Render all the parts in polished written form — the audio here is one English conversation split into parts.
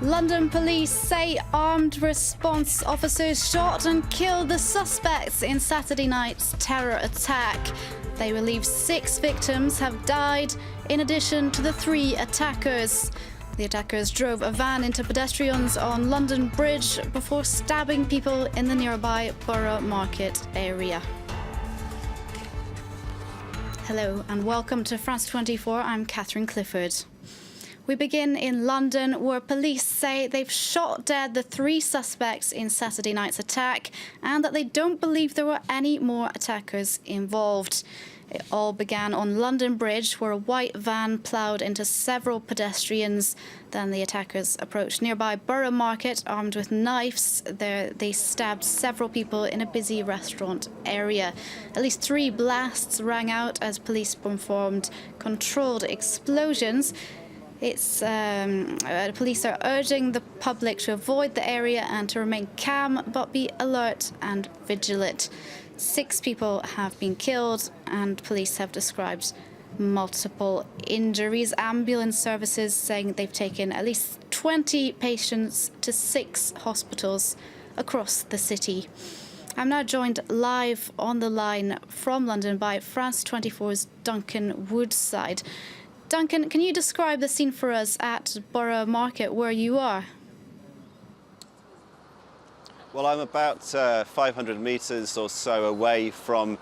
London police say armed response officers shot and killed the suspects in Saturday night's terror attack. They believe 6 victims have died, in addition to the 3 attackers. The attackers drove a van into pedestrians on London Bridge before stabbing people in the nearby Borough Market area. Hello and welcome to France 24. I'm Catherine Clifford. We begin in London, where police say they've shot dead the 3 suspects in Saturday night's attack and that they don't believe there were any more attackers involved. It all began on London Bridge, where a white van ploughed into several pedestrians. Then the attackers approached nearby Borough Market armed with knives. There they stabbed several people in a busy restaurant area. At least 3 blasts rang out as police performed controlled explosions. Police are urging the public to avoid the area and to remain calm, but be alert and vigilant. 6 people have been killed, and police have described multiple injuries. Ambulance services saying they've taken at least 20 patients to 6 hospitals across the city. I'm now joined live on the line from London by France 24's Duncan Woodside. Duncan, can you describe the scene for us at Borough Market, where you are? Well, I'm about 500 metres or so away from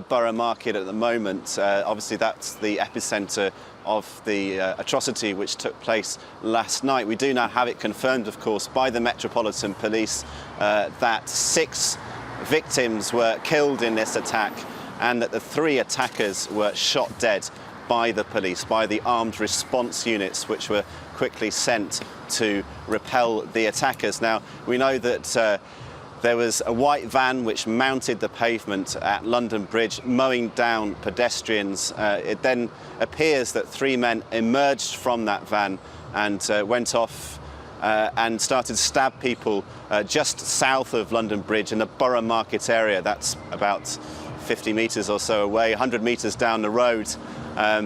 Borough Market at the moment. Obviously, that's the epicentre of the atrocity which took place last night. We do now have it confirmed, of course, by the Metropolitan Police that 6 victims were killed in this attack and that the 3 attackers were shot dead by the police, by the armed response units which were quickly sent to repel the attackers. Now, we know that there was a white van which mounted the pavement at London Bridge, mowing down pedestrians. It then appears that 3 men emerged from that van and went off and started to stab people just south of London Bridge in the Borough Market area. That's about 50 metres or so away, 100 metres down the road.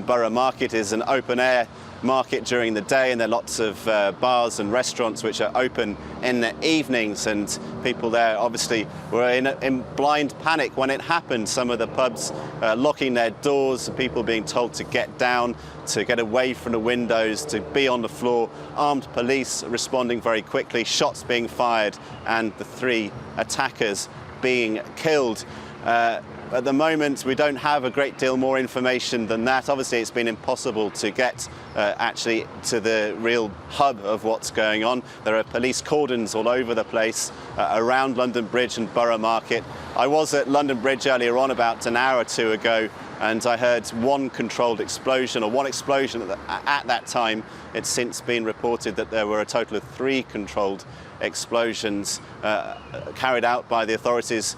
Borough Market is an open-air market during the day, and there are lots of bars and restaurants which are open in the evenings, and people there obviously were in blind panic when it happened. Some of the pubs locking their doors, people being told to get down, to get away from the windows, to be on the floor, armed police responding very quickly, shots being fired, and the 3 attackers being killed. At the moment, we don't have a great deal more information than that. Obviously, it's been impossible to get actually to the real hub of what's going on. There are police cordons all over the place around London Bridge and Borough Market. I was at London Bridge earlier on, about an hour or 2 ago, and I heard 1 controlled explosion, or 1 explosion at that time. It's since been reported that there were a total of 3 controlled explosions carried out by the authorities.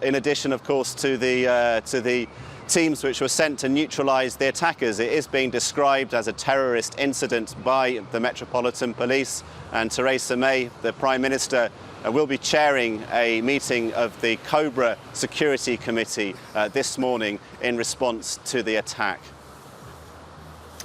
In addition, of course, to the teams which were sent to neutralise the attackers. It is being described as a terrorist incident by the Metropolitan Police, and Theresa May, the Prime Minister, will be chairing a meeting of the Cobra Security Committee this morning in response to the attack.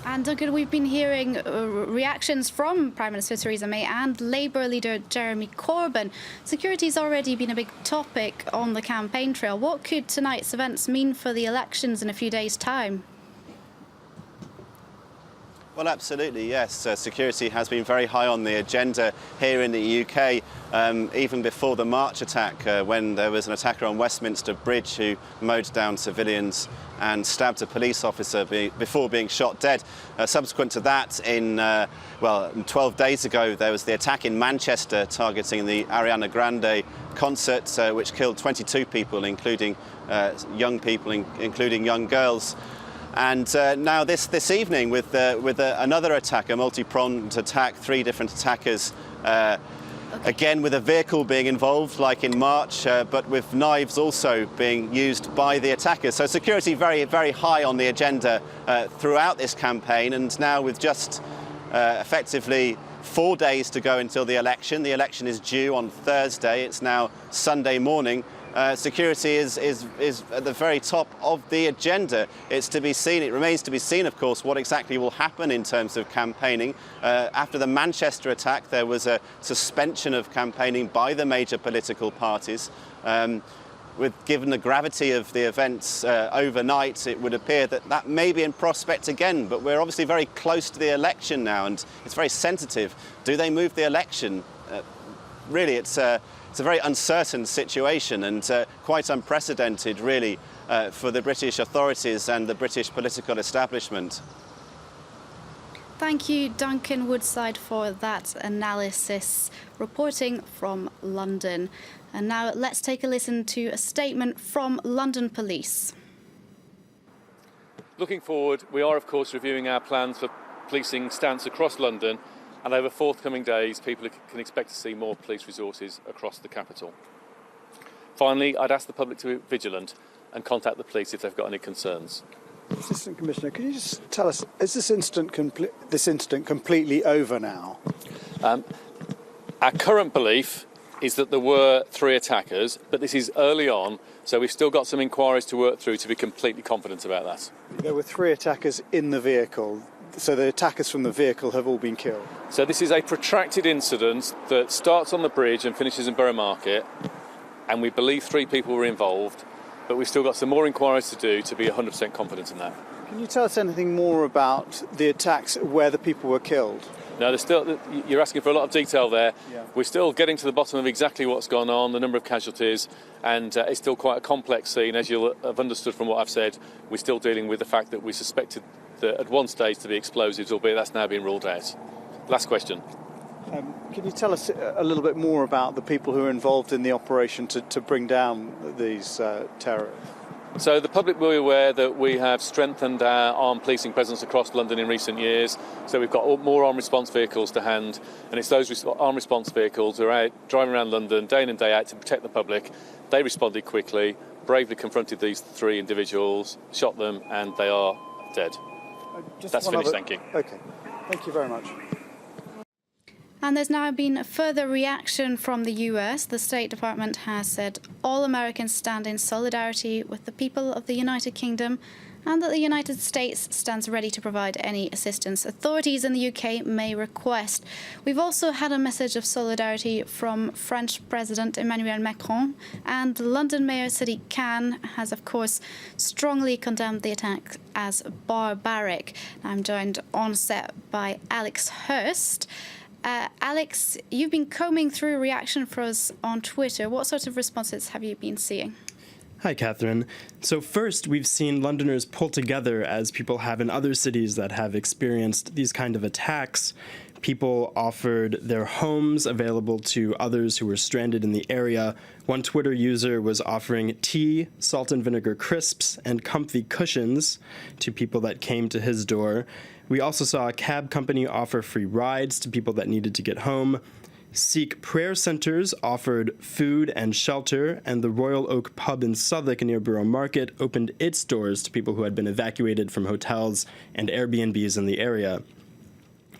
And Duncan, we've been hearing reactions from Prime Minister Theresa May and Labour leader Jeremy Corbyn. Security's already been a big topic on the campaign trail. What could tonight's events mean for the elections in a few days' time? Well, absolutely, yes. Security has been very high on the agenda here in the UK, even before the March attack, when there was an attacker on Westminster Bridge who mowed down civilians and stabbed a police officer before being shot dead. Subsequent to that, 12 days ago, there was the attack in Manchester targeting the Ariana Grande concert, which killed 22 people, including including young girls. And now this evening with another attack, a multi-pronged attack, 3 different attackers, again with a vehicle being involved like in March, but with knives also being used by the attackers. So security very, very high on the agenda throughout this campaign, and now with just effectively 4 days to go until the election. The election is due on Thursday. It's now Sunday morning, security is at the very top of the agenda. It's to be seen, it remains to be seen, of course, what exactly will happen in terms of campaigning. After the Manchester attack, there was a suspension of campaigning by the major political parties. Given the gravity of the events overnight, it would appear that that may be in prospect again. But we're obviously very close to the election now, and it's very sensitive. Do they move the election? Really, it's a very uncertain situation and quite unprecedented, really, for the British authorities and the British political establishment. Thank you, Duncan Woodside, for that analysis, reporting from London. And now let's take a listen to a statement from London Police. Looking forward, we are of course reviewing our plans for policing stance across London, and over forthcoming days people can expect to see more police resources across the capital. Finally, I'd ask the public to be vigilant and contact the police if they've got any concerns. Assistant Commissioner, could you just tell us, is this incident completely over now? Our current belief is that there were 3 attackers, but this is early on, so we've still got some inquiries to work through to be completely confident about that. There were 3 attackers in the vehicle, so the attackers from the vehicle have all been killed. So this is a protracted incident that starts on the bridge and finishes in Borough Market, and we believe 3 people were involved, but we've still got some more inquiries to do to be 100% confident in that. Can you tell us anything more about the attacks, where the people were killed? No, you're asking for a lot of detail there. Yeah. We're still getting to the bottom of exactly what's gone on, the number of casualties, and it's still quite a complex scene. As you'll have understood from what I've said, we're still dealing with the fact that we suspected that at one stage to be explosives, albeit that's now been ruled out. Last question. Can you tell us a little bit more about the people who are involved in the operation to bring down these terrorists? So the public will be aware that we have strengthened our armed policing presence across London in recent years. So we've got more armed response vehicles to hand, and it's those armed response vehicles who are out driving around London day in and day out to protect the public. They responded quickly, bravely confronted these 3 individuals, shot them, and they are dead. That's finished, thank you. OK, thank you very much. And there's now been a further reaction from the US. The State Department has said all Americans stand in solidarity with the people of the United Kingdom and that the United States stands ready to provide any assistance authorities in the UK may request. We've also had a message of solidarity from French President Emmanuel Macron, and London Mayor Sadiq Khan has, of course, strongly condemned the attack as barbaric. I'm joined on set by Alex Hurst. Alex, you've been combing through reaction for us on Twitter. What sort of responses have you been seeing? Hi, Catherine. So first, we've seen Londoners pull together as people have in other cities that have experienced these kind of attacks. People offered their homes available to others who were stranded in the area. One Twitter user was offering tea, salt and vinegar crisps, and comfy cushions to people that came to his door. We also saw a cab company offer free rides to people that needed to get home. Sikh prayer centers offered food and shelter, and the Royal Oak pub in Southwark near Borough Market opened its doors to people who had been evacuated from hotels and Airbnbs in the area.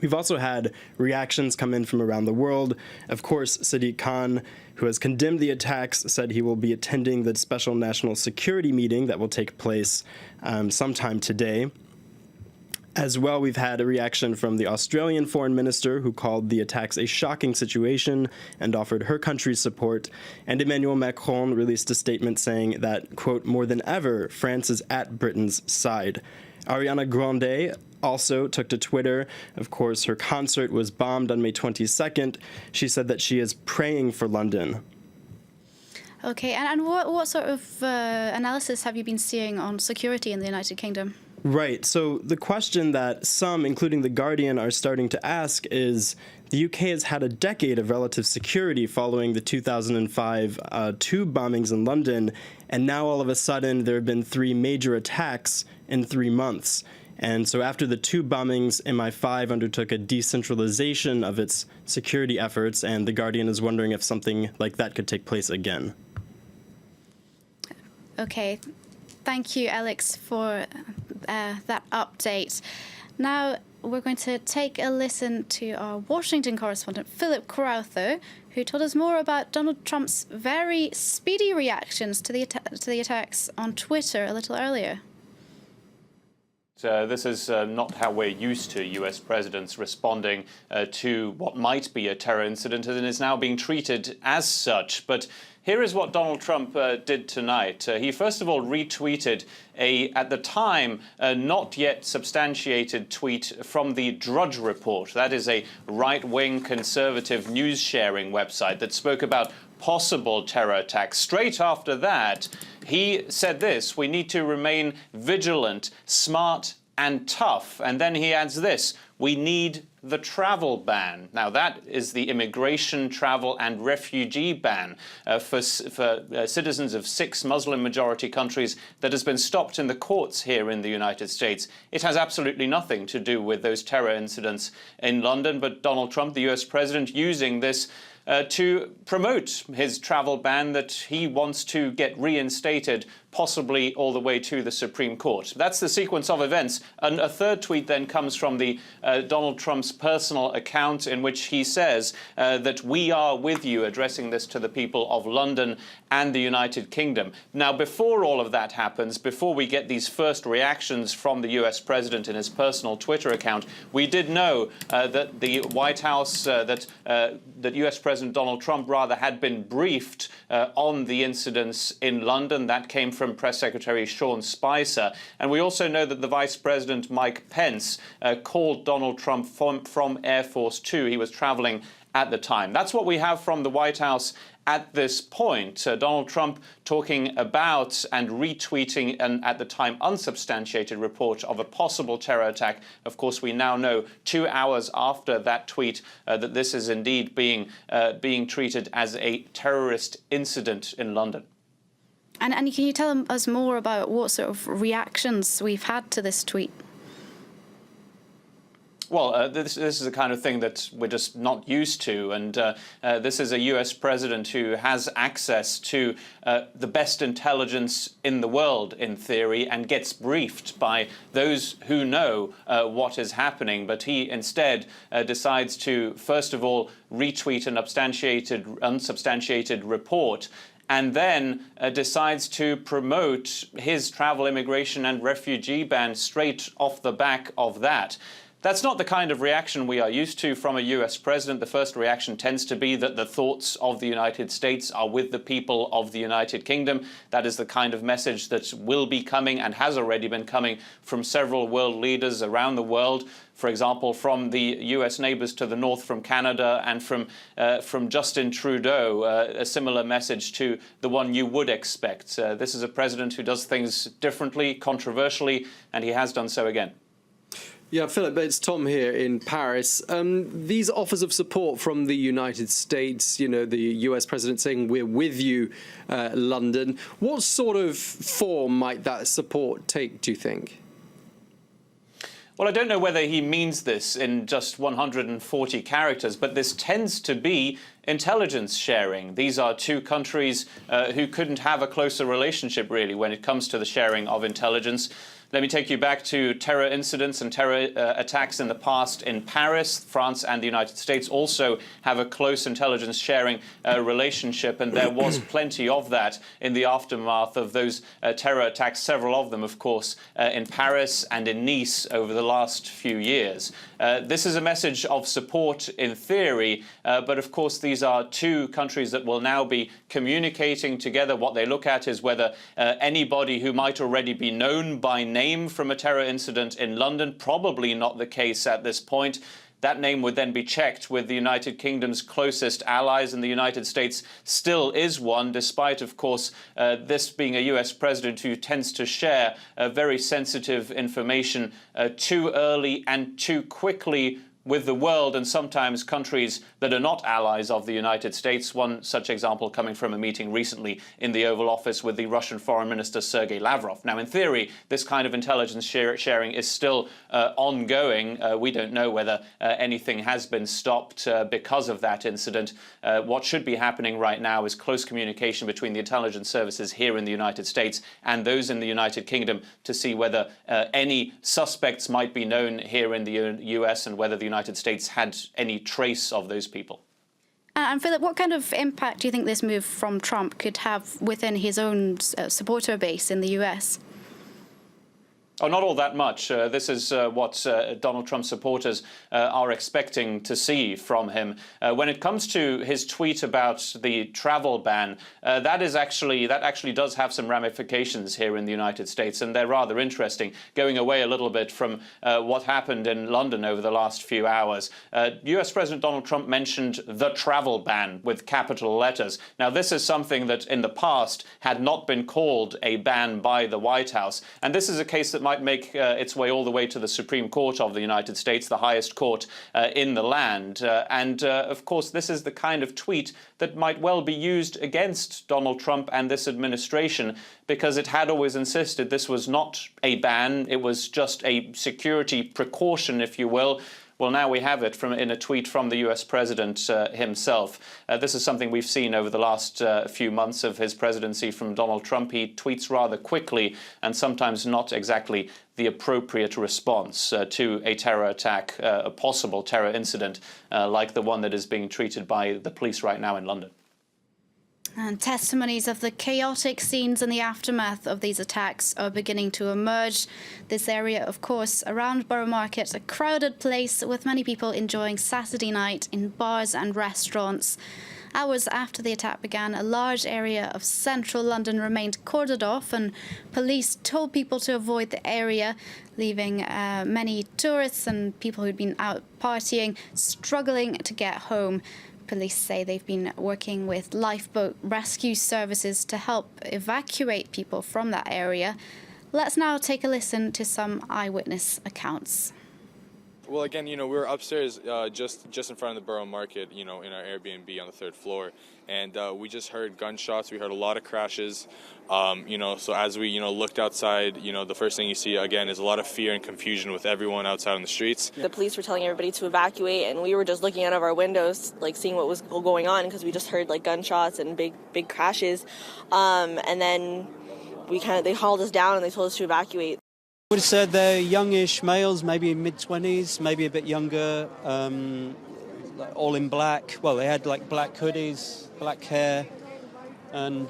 We've also had reactions come in from around the world. Of course, Sadiq Khan, who has condemned the attacks, said he will be attending the special national security meeting that will take place sometime today. As well, we've had a reaction from the Australian foreign minister, who called the attacks a shocking situation and offered her country's support. And Emmanuel Macron released a statement saying that, quote, more than ever, France is at Britain's side. Ariana Grande also took to Twitter. Of course, her concert was bombed on May 22nd. She said that she is praying for London. Okay, and what sort of analysis have you been seeing on security in the United Kingdom? Right. So the question that some, including The Guardian, are starting to ask is, the UK has had a decade of relative security following the 2005 tube bombings in London, and now all of a sudden there have been 3 major attacks in 3 months. And so after the tube bombings, MI5 undertook a decentralization of its security efforts, and The Guardian is wondering if something like that could take place again. Okay. Thank you, Alex, for that update. Now, we're going to take a listen to our Washington correspondent, Philip Crowther, who told us more about Donald Trump's very speedy reactions to the attacks on Twitter a little earlier. This is not how we're used to US presidents responding to what might be a terror incident, and is now being treated as such. But here is what Donald Trump did tonight. He first of all retweeted at the time, not yet substantiated tweet from the Drudge Report. That is a right-wing conservative news-sharing website that spoke about possible terror attacks. Straight after that, he said this: "We need to remain vigilant, smart, and tough." And then he adds this: "We need the travel ban." Now, that is the immigration, travel, and refugee ban for citizens of 6 Muslim-majority countries that has been stopped in the courts here in the United States. It has absolutely nothing to do with those terror incidents in London, but Donald Trump, the US president, using this to promote his travel ban that he wants to get reinstated, possibly all the way to the Supreme Court. That's the sequence of events. And a third tweet then comes from the Donald Trump's personal account, in which he says that "we are with you," addressing this to the people of London and the United Kingdom. Now, before all of that happens, before we get these first reactions from the US president in his personal Twitter account, we did know that the White House, that US President Donald Trump rather had been briefed on the incidents in London. That came from Press Secretary Sean Spicer. And we also know that the Vice President Mike Pence called Donald Trump from Air Force Two. He was traveling at the time. That's what we have from the White House at this point. Donald Trump talking about and retweeting an, at the time, unsubstantiated report of a possible terror attack. Of course, we now know 2 hours after that tweet that this is indeed being treated as a terrorist incident in London. And can you tell us more about what sort of reactions we've had to this tweet? Well, this is the kind of thing that we're just not used to. And this is a US president who has access to the best intelligence in the world, in theory, and gets briefed by those who know what is happening. But he instead decides to, first of all, retweet an unsubstantiated report, and then decides to promote his travel, immigration, and refugee ban straight off the back of that. That's not the kind of reaction we are used to from a US president. The first reaction tends to be that the thoughts of the United States are with the people of the United Kingdom. That is the kind of message that will be coming and has already been coming from several world leaders around the world. For example, from the US neighbors to the north, from Canada, and from Justin Trudeau, a similar message to the one you would expect. This is a president who does things differently, controversially, and he has done so again. Yeah, Philip, it's Tom here in Paris. These offers of support from the United States, you know, the US president saying "we're with you, London." What sort of form might that support take, do you think? Well, I don't know whether he means this in just 140 characters, but this tends to be intelligence sharing. These are two countries who couldn't have a closer relationship, really, when it comes to the sharing of intelligence. Let me take you back to terror incidents and terror attacks in the past in Paris. France and the United States also have a close intelligence sharing relationship, and there was plenty of that in the aftermath of those terror attacks, several of them, of course, in Paris and in Nice over the last few years. This is a message of support in theory, but of course these are two countries that will now be communicating together. What they look at is whether anybody who might already be known by name from a terror incident in London, probably not the case at this point. That name would then be checked with the United Kingdom's closest allies, and the United States still is one, despite, of course, this being a US president who tends to share very sensitive information too early and too quickly with the world and sometimes countries that are not allies of the United States. One such example coming from a meeting recently in the Oval Office with the Russian Foreign Minister Sergei Lavrov. Now, in theory, this kind of intelligence sharing is still ongoing. We don't know whether anything has been stopped because of that incident. What should be happening right now is close communication between the intelligence services here in the United States and those in the United Kingdom to see whether any suspects might be known here in the US and whether the United States had any trace of those people. And Philip, what kind of impact do you think this move from Trump could have within his own supporter base in the US? Oh, not all that much. This is what Donald Trump supporters are expecting to see from him. When it comes to his tweet about the travel ban, that actually does have some ramifications here in the United States, and they're rather interesting, going away a little bit from what happened in London over the last few hours. US President Donald Trump mentioned the travel ban with capital letters. Now, this is something that in the past had not been called a ban by the White House, and this is a case that might make its way all the way to the Supreme Court of the United States, the highest court in the land. Of course, this is the kind of tweet that might well be used against Donald Trump and this administration, because it had always insisted this was not a ban, it was just a security precaution, if you will. Well, now we have it in a tweet from the US president himself. This is something we've seen over the last few months of his presidency from Donald Trump. He tweets rather quickly and sometimes not exactly the appropriate response to a terror attack, a possible terror incident like the one that is being treated by the police right now in London. And testimonies of the chaotic scenes in the aftermath of these attacks are beginning to emerge. This area, of course, around Borough Market, a crowded place with many people enjoying Saturday night in bars and restaurants. Hours after the attack began, a large area of central London remained cordoned off, and police told people to avoid the area, leaving many tourists and people who'd been out partying struggling to get home. Police say they've been working with lifeboat rescue services to help evacuate people from that area. Let's now take a listen to some eyewitness accounts. Well, again, we were upstairs just in front of the Borough Market, in our Airbnb on the third floor. And we just heard gunshots. We heard a lot of crashes. So as we, looked outside, the first thing you see, again, is a lot of fear and confusion with everyone outside on the streets. The police were telling everybody to evacuate, and we were just looking out of our windows, seeing what was going on, because we just heard, gunshots and big crashes. And then they hauled us down and they told us to evacuate. I would have said they're youngish males, maybe mid-20s, maybe a bit younger, all in black. Well, they had black hoodies, black hair, and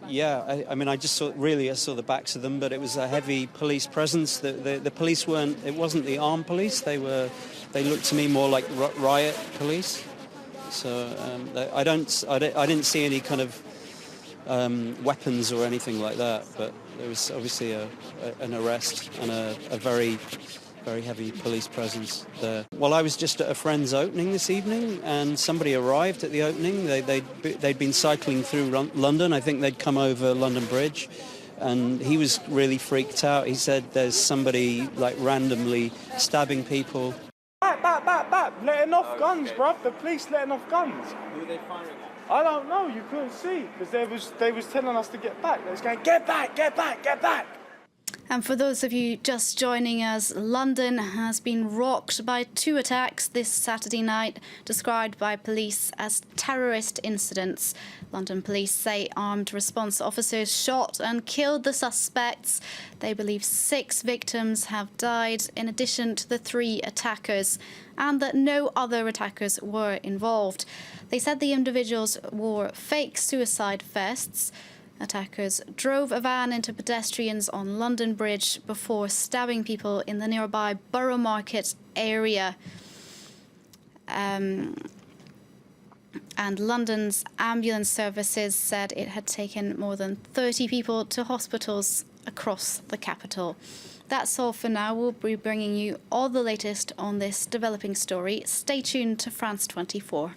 I just saw the backs of them, but it was a heavy police presence. The police it wasn't the armed police. They looked to me more like riot police. So I didn't see any kind of weapons or anything like that, but there was obviously an arrest and a very, very heavy police presence there. Well, I was just at a friend's opening this evening, and somebody arrived at the opening. They'd been cycling through London. I think they'd come over London Bridge, and he was really freaked out. He said there's somebody randomly stabbing people. Back, letting off guns, bruv. The police letting off guns. Who are they firing at? I don't know, you couldn't see, because they was telling us to get back. They was going, get back, get back, get back. And for those of you just joining us, London has been rocked by 2 attacks this Saturday night, described by police as terrorist incidents. London police say armed response officers shot and killed the suspects. They believe 6 victims have died, in addition to the 3 attackers, and that no other attackers were involved. They said the individuals wore fake suicide vests. Attackers drove a van into pedestrians on London Bridge before stabbing people in the nearby Borough Market area. And London's ambulance services said it had taken more than 30 people to hospitals across the capital. That's all for now. We'll be bringing you all the latest on this developing story. Stay tuned to France 24.